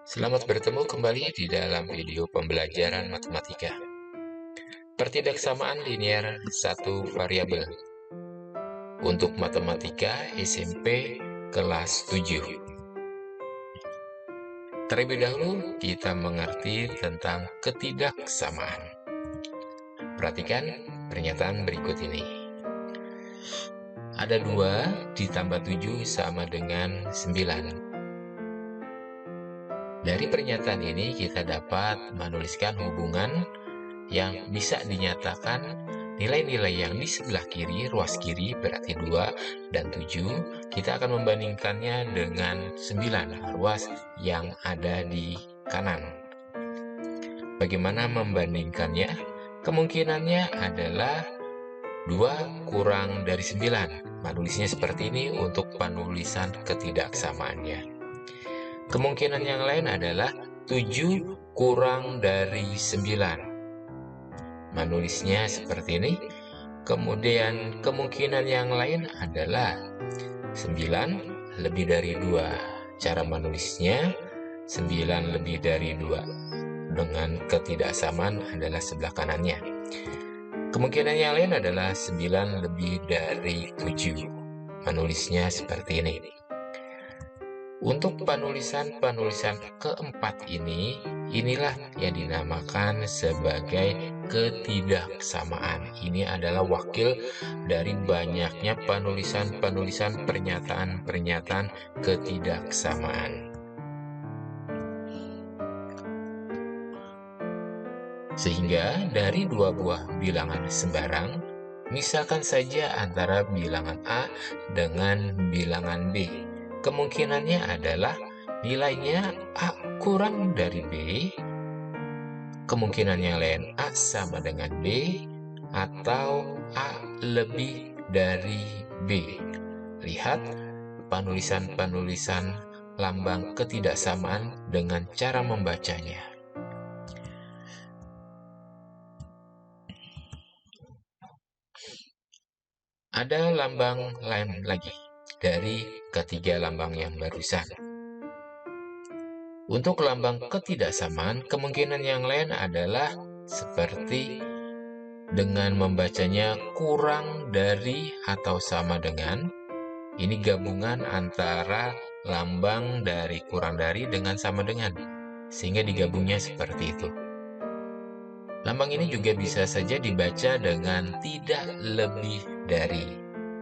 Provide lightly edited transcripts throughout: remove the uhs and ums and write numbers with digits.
Selamat bertemu kembali di dalam video pembelajaran matematika. Pertidaksamaan linear satu variabel untuk matematika SMP kelas 7. Terlebih dahulu kita mengerti tentang ketidaksamaan. Perhatikan pernyataan berikut ini. Ada 2 ditambah 7 sama dengan 9. Dari pernyataan ini kita dapat menuliskan hubungan yang bisa dinyatakan nilai-nilai yang di sebelah kiri, ruas kiri berarti 2 dan 7, kita akan membandingkannya dengan 9, ruas yang ada di kanan. Bagaimana membandingkannya? Kemungkinannya adalah 2 kurang dari 9. Menulisnya seperti ini untuk penulisan ketidaksamaannya. Kemungkinan yang lain adalah 7 kurang dari 9. Menulisnya seperti ini. Kemudian kemungkinan yang lain adalah 9 lebih dari 2. Cara menulisnya 9 lebih dari 2. Dengan ketidaksamaan adalah sebelah kanannya. Kemungkinan yang lain adalah 9 lebih dari 7. Menulisnya seperti ini. Untuk penulisan keempat ini, inilah yang dinamakan sebagai ketidaksamaan. Ini adalah wakil dari banyaknya penulisan pernyataan ketidaksamaan. Sehingga dari 2 buah bilangan sembarang, misalkan saja antara bilangan A dengan bilangan B, kemungkinannya adalah nilainya A kurang dari B, kemungkinan yang lain A sama dengan B, atau A lebih dari B. Lihat penulisan lambang ketidaksamaan dengan cara membacanya. Ada lambang lain lagi dari ketiga lambang yang barusan. Untuk lambang ketidaksamaan, kemungkinan yang lain adalah seperti dengan membacanya kurang dari atau sama dengan. Ini gabungan antara lambang dari kurang dari dengan sama dengan, sehingga digabungnya seperti itu. Lambang ini juga bisa saja dibaca dengan tidak lebih dari.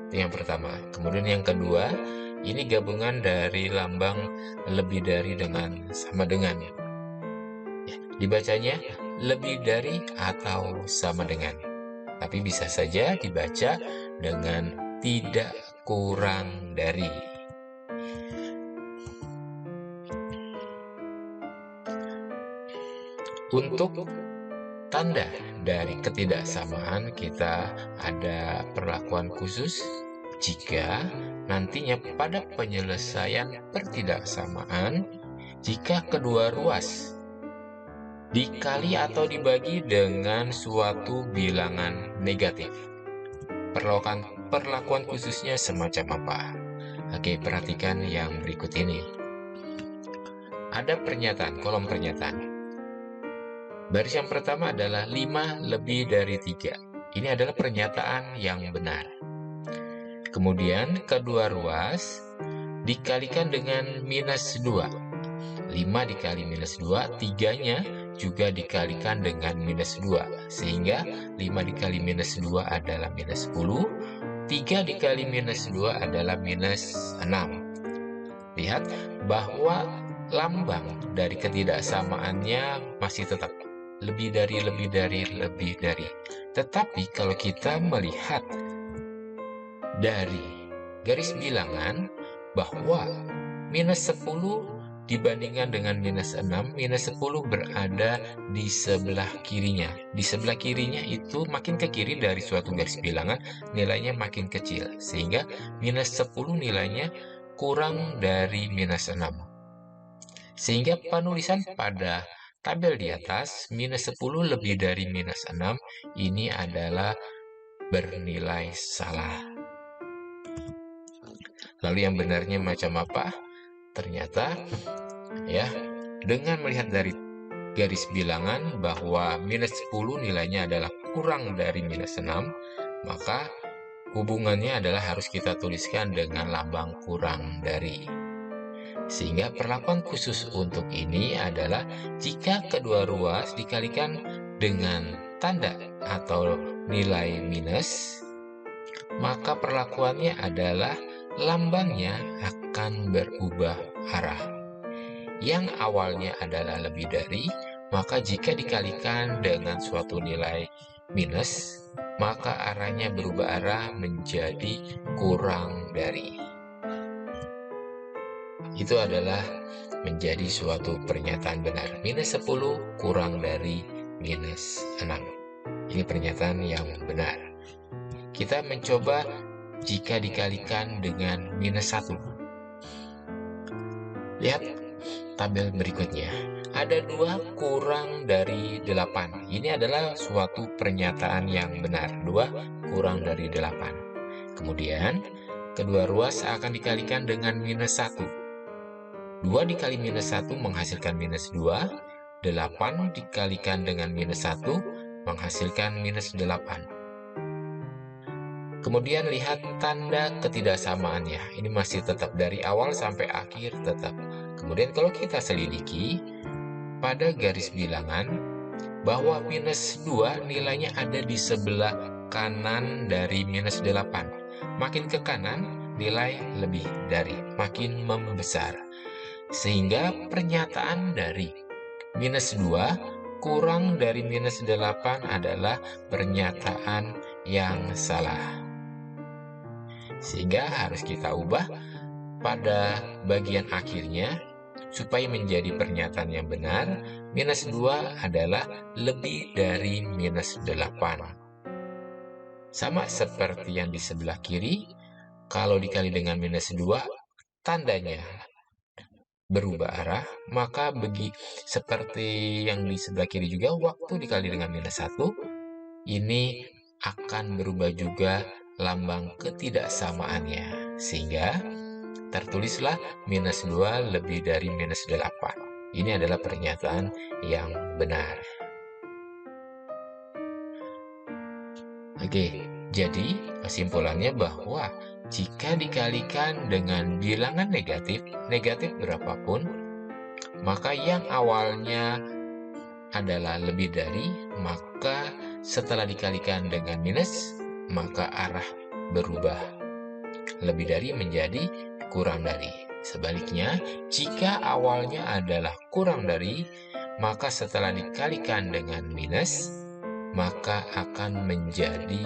Itu yang pertama. Kemudian yang kedua, ini gabungan dari lambang lebih dari dengan sama dengan. Ya, dibacanya lebih dari atau sama dengan. Tapi bisa saja dibaca dengan tidak kurang dari. Untuk tanda dari ketidaksamaan, kita ada perlakuan khusus jika nantinya pada penyelesaian pertidaksamaan, jika kedua ruas dikali atau dibagi dengan suatu bilangan negatif. Perlakuan khususnya semacam apa? Oke, perhatikan yang berikut ini. Ada pernyataan, kolom pernyataan. Baris yang pertama adalah 5 lebih dari 3. Ini adalah pernyataan yang benar. Kemudian kedua ruas dikalikan dengan minus 2. 5 dikali minus 2, 3-nya juga dikalikan dengan minus 2. Sehingga 5 dikali minus 2 adalah minus 10. 3 dikali minus 2 adalah minus 6. Lihat bahwa lambang dari ketidaksamaannya masih tetap lebih dari. Tetapi kalau kita melihat dari garis bilangan bahwa minus 10 dibandingkan dengan minus 6, minus 10 berada di sebelah kirinya. Di sebelah kirinya itu makin ke kiri dari suatu garis bilangan, nilainya makin kecil. Sehingga minus 10 nilainya kurang dari minus 6. Sehingga penulisan pada tabel di atas, minus 10 lebih dari minus 6, ini adalah bernilai salah. Lalu yang benarnya macam apa? Ternyata, ya, Dengan melihat dari garis bilangan bahwa minus 10 nilainya adalah kurang dari minus 6, maka hubungannya adalah harus kita tuliskan dengan lambang kurang dari. Sehingga perlakuan khusus untuk ini adalah jika kedua ruas dikalikan dengan tanda atau nilai minus, maka perlakuannya adalah lambangnya akan berubah arah. Yang awalnya adalah lebih dari, maka jika dikalikan dengan suatu nilai minus, maka arahnya berubah arah menjadi kurang dari. Itu adalah menjadi suatu pernyataan benar. Minus 10 kurang dari minus 6. Ini pernyataan yang benar. Kita mencoba jika dikalikan dengan minus 1. Lihat tabel berikutnya. Ada 2 kurang dari 8. Ini adalah suatu pernyataan yang benar. 2 kurang dari 8. Kemudian, kedua ruas akan dikalikan dengan minus 1. 2 dikali minus 1 menghasilkan minus 2. 8 dikalikan dengan minus 1 menghasilkan minus 8. Kemudian lihat tanda ketidaksamaannya. Ini masih tetap dari awal sampai akhir tetap. Kemudian kalau kita selidiki pada garis bilangan bahwa minus 2 nilainya ada di sebelah kanan dari minus 8. Makin ke kanan nilai lebih dari, makin membesar. Sehingga pernyataan dari minus 2 kurang dari minus 8 adalah pernyataan yang salah. Sehingga harus kita ubah pada bagian akhirnya supaya menjadi pernyataan yang benar. Minus 2 adalah lebih dari minus 8. Sama seperti yang di sebelah kiri, kalau dikali dengan minus 2 tandanya berubah arah, maka seperti yang di sebelah kiri juga, waktu dikali dengan minus 1 ini akan berubah juga lambang ketidaksamaannya, sehingga tertulislah minus 2 lebih dari minus 8. Ini adalah pernyataan yang benar. Oke, jadi kesimpulannya bahwa jika dikalikan dengan bilangan negatif berapapun, maka yang awalnya adalah lebih dari, maka setelah dikalikan dengan minus, maka arah berubah. Lebih dari menjadi kurang dari. Sebaliknya, jika awalnya adalah kurang dari, maka setelah dikalikan dengan minus, maka akan menjadi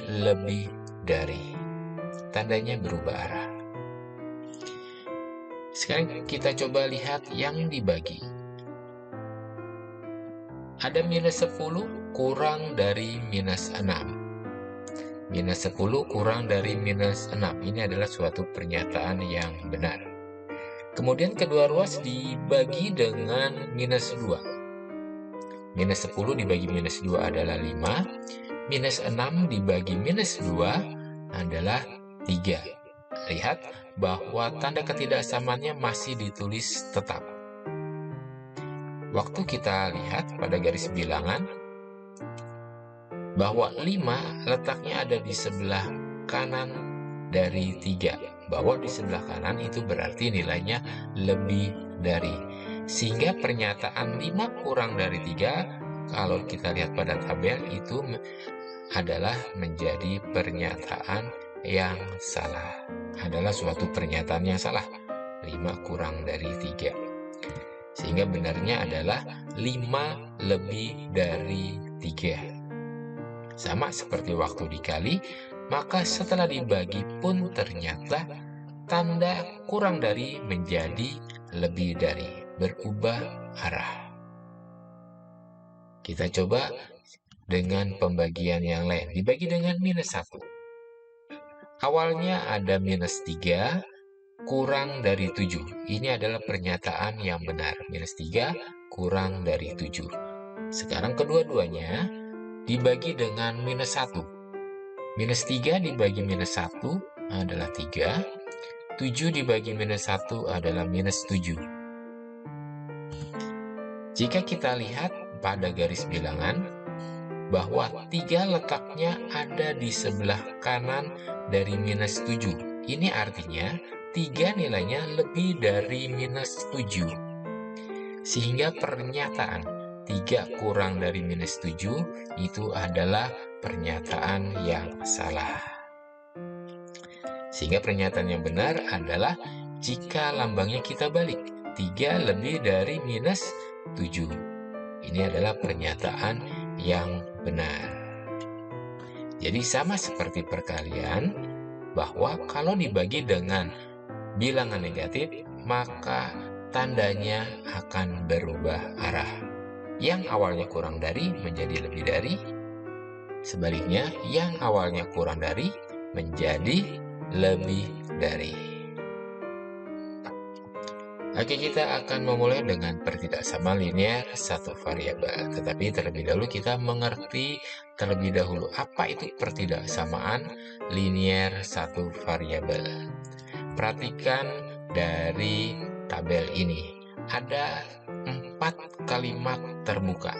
lebih dari. Tandanya berubah arah. Sekarang kita coba lihat yang dibagi. Ada minus 10 kurang dari minus 6. Minus 10 kurang dari minus 6. Ini adalah suatu pernyataan yang benar. Kemudian kedua ruas dibagi dengan minus 2. Minus 10 dibagi minus 2 adalah 5. Minus 6 dibagi minus 2 adalah 3. Lihat bahwa tanda ketidaksamaannya masih ditulis tetap. Waktu kita lihat pada garis bilangan bahwa 5 letaknya ada di sebelah kanan dari 3. Bahwa di sebelah kanan itu berarti nilainya lebih dari. Sehingga pernyataan 5 kurang dari 3, kalau kita lihat pada tabel, itu adalah menjadi pernyataan yang salah. Adalah suatu pernyataan yang salah. 5 kurang dari 3. Sehingga benarnya adalah 5 lebih dari 3. Sama seperti waktu dikali, maka setelah dibagi pun ternyata tanda kurang dari menjadi lebih dari, berubah arah. Kita coba dengan pembagian yang lain. Dibagi dengan minus 1. Awalnya ada minus 3 kurang dari 7. Ini adalah pernyataan yang benar. Minus 3 kurang dari 7. Sekarang kedua-duanya dibagi dengan minus 1. Minus 3 dibagi minus 1 adalah 3. 7 dibagi minus 1 adalah minus 7. Jika kita lihat pada garis bilangan, bahwa 3 letaknya ada di sebelah kanan dari minus 7. Ini artinya 3 nilainya lebih dari minus 7. Sehingga pernyataan 3 kurang dari minus 7 itu adalah pernyataan yang salah. Sehingga pernyataan yang benar adalah jika lambangnya kita balik, 3 lebih dari minus 7. Ini adalah pernyataan yang benar. Jadi sama seperti perkalian, bahwa kalau dibagi dengan bilangan negatif, maka tandanya akan berubah arah. Yang awalnya kurang dari menjadi lebih dari, sebaliknya yang awalnya kurang dari menjadi lebih dari. Oke, kita akan memulai dengan pertidaksamaan linear satu variabel. Tetapi terlebih dahulu kita mengerti terlebih dahulu apa itu pertidaksamaan linear satu variabel. Perhatikan dari tabel ini. Ada 4 kalimat terbuka.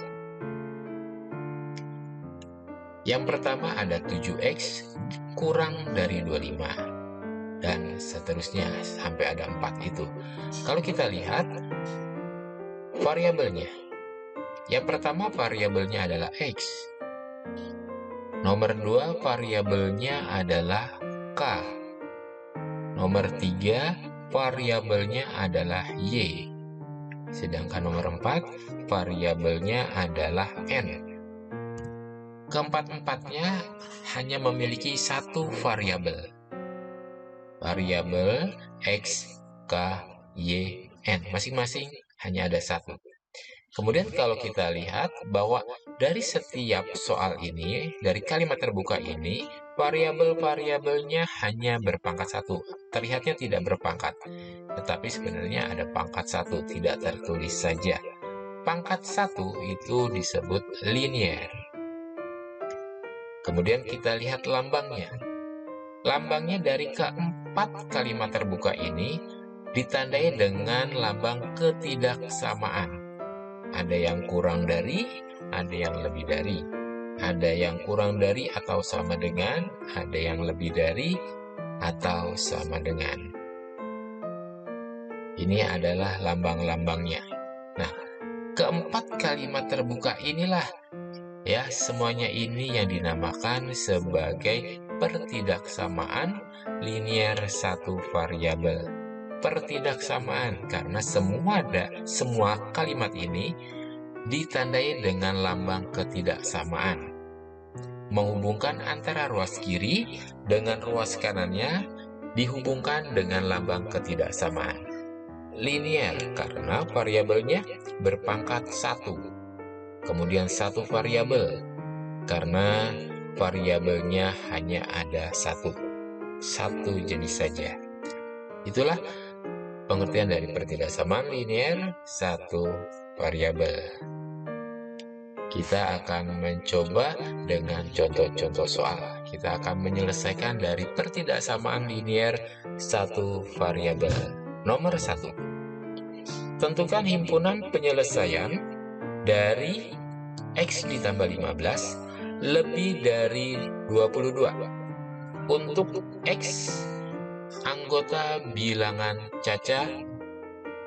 Yang pertama ada 7x kurang dari 25. Dan seterusnya sampai ada 4 itu. Kalau kita lihat variabelnya, yang pertama variabelnya adalah x. Nomor 2 variabelnya adalah k. Nomor 3 variabelnya adalah y. Sedangkan nomor 4 variabelnya adalah n. Keempat-empatnya hanya memiliki satu variabel. Variabel x, k, y, n. Masing-masing hanya ada satu. Kemudian kalau kita lihat bahwa dari setiap soal ini, dari kalimat terbuka ini, variabel-variabelnya hanya berpangkat 1. Terlihatnya tidak berpangkat, tetapi sebenarnya ada pangkat 1, tidak tertulis saja. Pangkat 1 itu disebut linear. Kemudian kita lihat lambangnya. Lambangnya dari keempat kalimat terbuka ini ditandai dengan lambang ketidaksamaan. Ada yang kurang dari, ada yang lebih dari. Ada yang kurang dari atau sama dengan, ada yang lebih dari atau sama dengan. Ini adalah lambang-lambangnya. Nah, keempat kalimat terbuka inilah ya, semuanya ini yang dinamakan sebagai pertidaksamaan linear satu variabel. Pertidaksamaan karena semua kalimat ini ditandai dengan lambang ketidaksamaan. Menghubungkan antara ruas kiri dengan ruas kanannya dihubungkan dengan lambang ketidaksamaan. Linear karena variabelnya berpangkat 1. Kemudian satu variabel karena variabelnya hanya ada satu jenis saja. Itulah pengertian dari pertidaksamaan linear satu variabel. Kita akan mencoba dengan contoh-contoh soal. Kita akan menyelesaikan dari pertidaksamaan linear satu variabel. Nomor 1. Tentukan himpunan penyelesaian dari x ditambah 15 lebih dari 22 untuk x anggota bilangan caca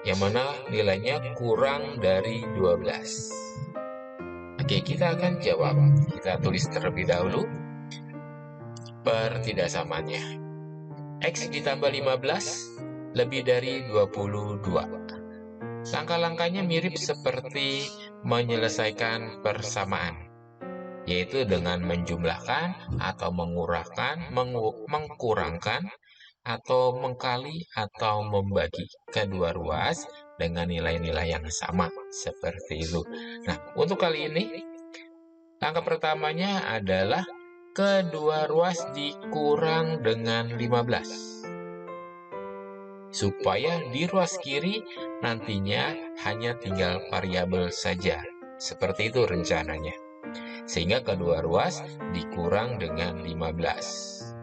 yang mana nilainya kurang dari 12. Oke, kita akan jawab. Kita tulis terlebih dahulu pertidaksamaannya. X ditambah 15 lebih dari 22. Langkah-langkahnya mirip seperti menyelesaikan persamaan, yaitu dengan menjumlahkan atau mengkurangkan atau mengkali atau membagi kedua ruas dengan nilai-nilai yang sama, seperti itu. Nah, untuk kali ini, langkah pertamanya adalah kedua ruas dikurang dengan 15. Supaya di ruas kiri nantinya hanya tinggal variabel saja. Seperti itu rencananya. Sehingga kedua ruas dikurang dengan 15.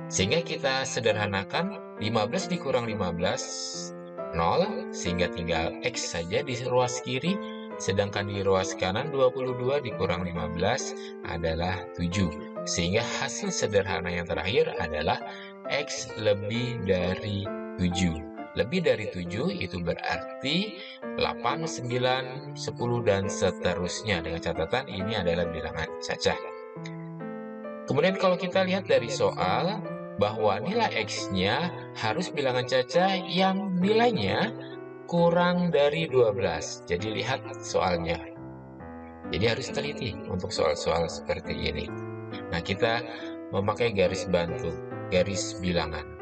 Sehingga kita sederhanakan 15 dikurang 15, 0, sehingga tinggal X saja di ruas kiri. Sedangkan di ruas kanan 22 dikurang 15 adalah 7. Sehingga hasil sederhana yang terakhir adalah X lebih dari 7. Lebih dari 7 itu berarti 8, 9, 10, dan seterusnya. Dengan catatan ini adalah bilangan cacah. Kemudian kalau kita lihat dari soal, bahwa nilai X-nya harus bilangan cacah yang nilainya kurang dari 12. Jadi lihat soalnya. Jadi harus teliti untuk soal-soal seperti ini. Nah, kita memakai garis bantu, garis bilangan.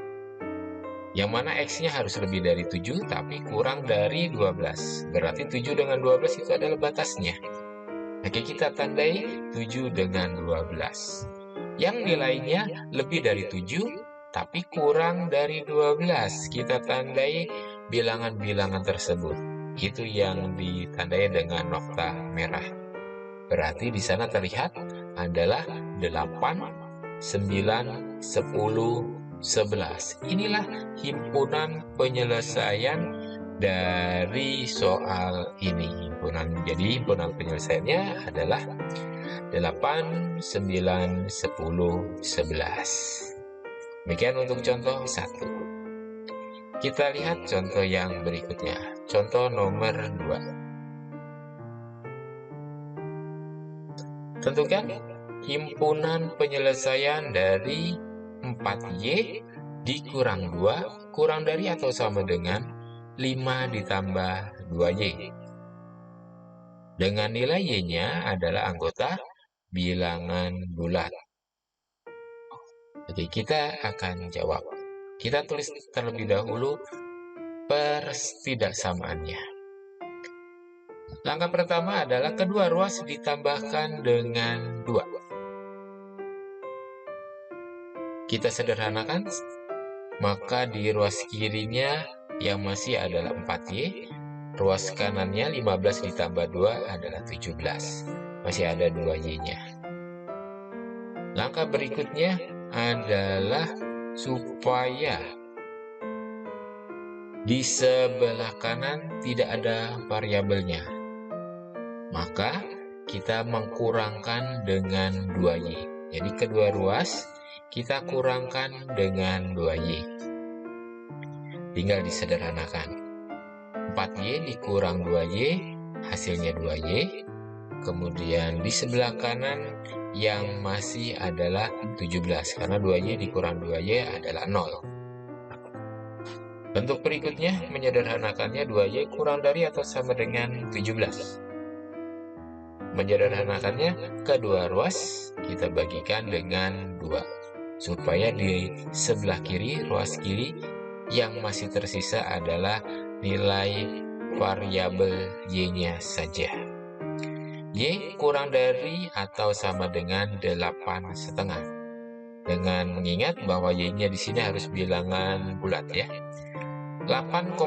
Yang mana X-nya harus lebih dari 7, tapi kurang dari 12. Berarti 7 dengan 12 itu adalah batasnya. Oke, kita tandai 7 dengan 12. Yang nilainya lebih dari 7, tapi kurang dari 12. Kita tandai bilangan-bilangan tersebut. Itu yang ditandai dengan nokta merah. Berarti di sana terlihat adalah 8, 9, 10, 11. Inilah himpunan penyelesaian dari soal ini. Jadi himpunan penyelesaiannya adalah 8, 9, 10, 11. Demikian untuk contoh 1. Kita lihat contoh yang berikutnya. Contoh nomor 2. Tentukan himpunan penyelesaian dari 4Y dikurang 2 kurang dari atau sama dengan 5 ditambah 2Y. Dengan nilai Y-nya adalah anggota bilangan bulat. Jadi kita akan jawab. Kita tulis terlebih dahulu pertidaksamaannya. Langkah pertama adalah kedua ruas ditambahkan dengan 2. Kita sederhanakan, maka di ruas kirinya yang masih adalah 4Y, ruas kanannya 15 ditambah 2 adalah 17. Masih ada 2Y-nya. Langkah berikutnya adalah supaya di sebelah kanan tidak ada variabelnya. Maka kita mengkurangkan dengan 2Y. Jadi kedua ruas kita kurangkan dengan 2Y. Tinggal disederhanakan. 4Y dikurang 2Y, hasilnya 2Y. Kemudian di sebelah kanan yang masih adalah 17, karena 2Y dikurang 2Y adalah 0. Bentuk berikutnya menyederhanakannya 2Y kurang dari atau sama dengan 17. Menyederhanakannya kedua ruas kita bagikan dengan 2. Supaya di sebelah kiri, ruas kiri, yang masih tersisa adalah nilai variabel Y-nya saja. Y kurang dari atau sama dengan 8,5. Dengan mengingat bahwa Y-nya di sini harus bilangan bulat ya. 8,5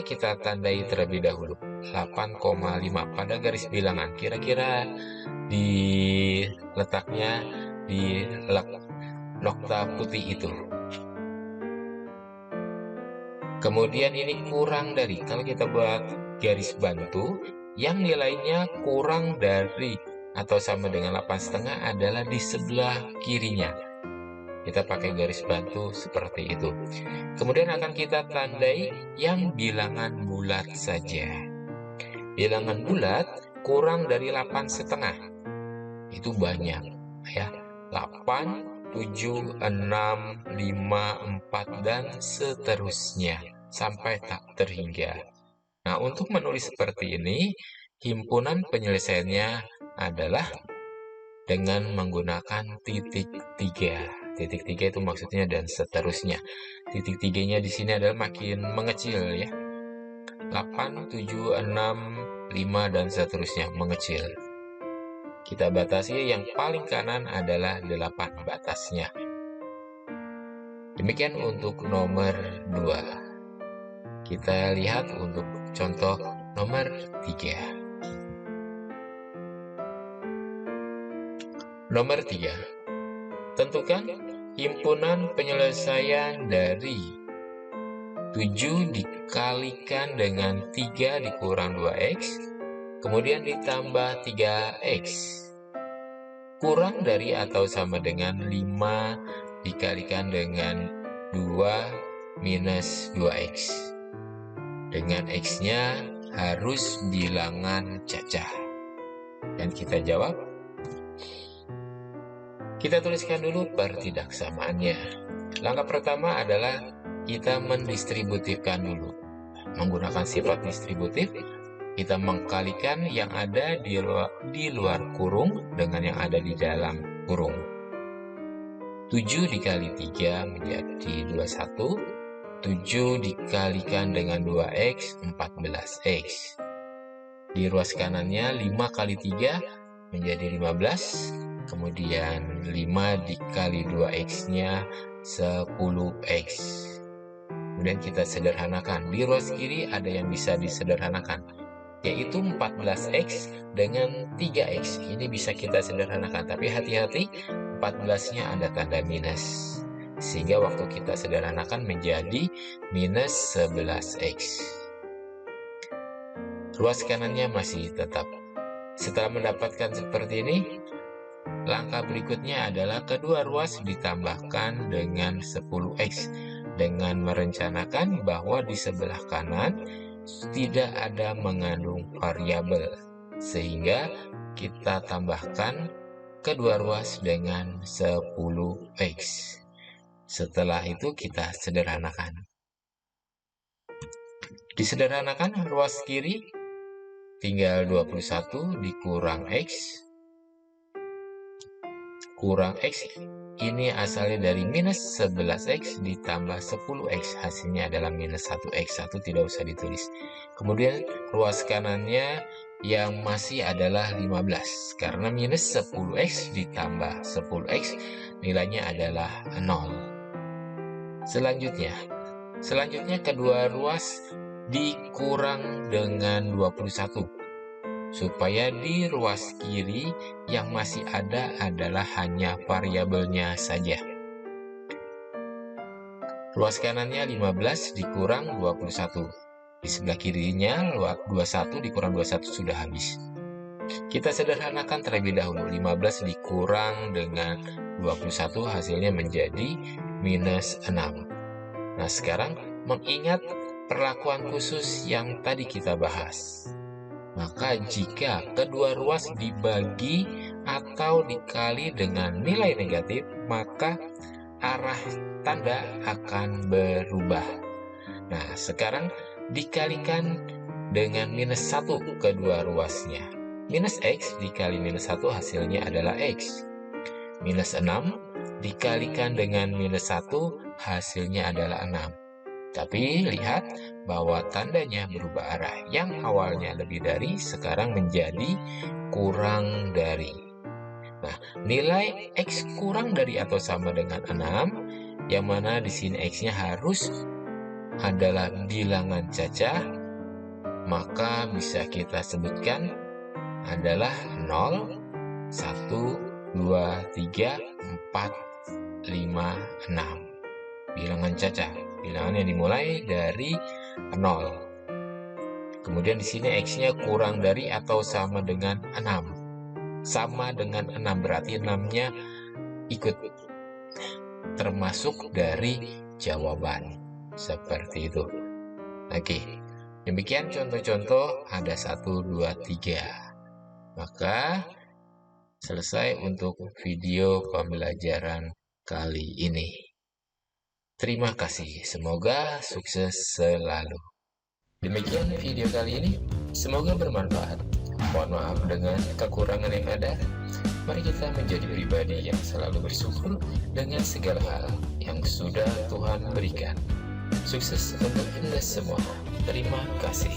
kita tandai terlebih dahulu. 8,5 pada garis bilangan. Kira-kira di letaknya di nokta putih itu. Kemudian ini kurang dari. Kalau kita buat garis bantu, yang nilainya kurang dari atau sama dengan 8,5 adalah di sebelah kirinya. Kita pakai garis bantu seperti itu. Kemudian akan kita tandai yang bilangan bulat saja. Bilangan bulat kurang dari 8,5. Itu banyak ya. 8, 7, 6, 5, 4, dan seterusnya sampai tak terhingga. Nah, untuk menulis seperti ini, himpunan penyelesaiannya adalah dengan menggunakan titik 3. Titik 3 itu maksudnya dan seterusnya. Titik 3-nya di sini adalah makin mengecil ya. 8, 7, 6, 5, dan seterusnya mengecil. Kita batasi yang paling kanan adalah 8 batasnya. Demikian untuk nomor 2. Kita lihat untuk contoh nomor 3. Nomor 3. Tentukan himpunan penyelesaian dari 7 dikalikan dengan 3 dikurang 2x, kemudian ditambah 3x. Kurang dari atau sama dengan 5 dikalikan dengan 2 minus 2x. Dengan x-nya harus bilangan cacah. Dan kita jawab. Kita tuliskan dulu pertidaksamaannya. Langkah pertama adalah kita mendistributifkan dulu. Menggunakan sifat distributif, kita mengkalikan yang ada di luar kurung dengan yang ada di dalam kurung. 7 dikali 3 menjadi 21. 7 dikalikan dengan 2x, 14x. Di ruas kanannya 5 kali 3 menjadi 15. Kemudian 5 dikali 2x-nya 10x. Kemudian kita sederhanakan. Di ruas kiri ada yang bisa disederhanakan, yaitu 14x dengan 3x. Ini bisa kita sederhanakan, tapi hati-hati 14-nya ada tanda minus. Sehingga waktu kita sederhanakan menjadi minus 11x. Ruas kanannya masih tetap. Setelah mendapatkan seperti ini, langkah berikutnya adalah kedua ruas ditambahkan dengan 10x, dengan merencanakan bahwa di sebelah kanan tidak ada mengandung variabel, sehingga kita tambahkan kedua ruas dengan 10x. Setelah itu kita sederhanakan. Disederhanakan, ruas kiri tinggal 21 dikurang x. Kurang x ini asalnya dari minus 11x ditambah 10x, hasilnya adalah minus 1x. 1 tidak usah ditulis. Kemudian ruas kanannya yang masih adalah 15, karena minus 10x ditambah 10x nilainya adalah 0. Selanjutnya kedua ruas dikurang dengan 21, supaya di ruas kiri yang masih ada adalah hanya variabelnya saja. Ruas kanannya 15 dikurang 21. Di sebelah kirinya 21 dikurang 21 sudah habis. Kita sederhanakan terlebih dahulu. 15 dikurang dengan 21 hasilnya menjadi minus 6. Nah, sekarang mengingat perlakuan khusus yang tadi kita bahas, maka jika kedua ruas dibagi atau dikali dengan nilai negatif, maka arah tanda akan berubah. Nah, sekarang dikalikan dengan minus 1 kedua ruasnya. Minus x dikali minus 1 hasilnya adalah x. Minus 6 dikalikan dengan minus 1 hasilnya adalah 6. Tapi lihat bahwa tandanya berubah arah. Yang awalnya lebih dari, sekarang menjadi kurang dari. Nah, nilai x kurang dari atau sama dengan 6, yang mana di sini x-nya harus adalah bilangan cacah, maka bisa kita sebutkan adalah 0, 1, 2, 3, 4, 5, 6. Bilangan cacah. Bilangan yang dimulai dari 0. Kemudian di sini x-nya kurang dari atau sama dengan 6. Sama dengan 6 berarti 6-nya ikut termasuk dari jawaban. Seperti itu. Oke. Demikian contoh-contoh, ada 1, 2, 3. Maka selesai untuk video pembelajaran kali ini. Terima kasih, semoga sukses selalu. Demikian video kali ini, semoga bermanfaat. Mohon maaf dengan kekurangan yang ada. Mari kita menjadi pribadi yang selalu bersyukur dengan segala hal yang sudah Tuhan berikan. Sukses untuk Anda semua. Terima kasih.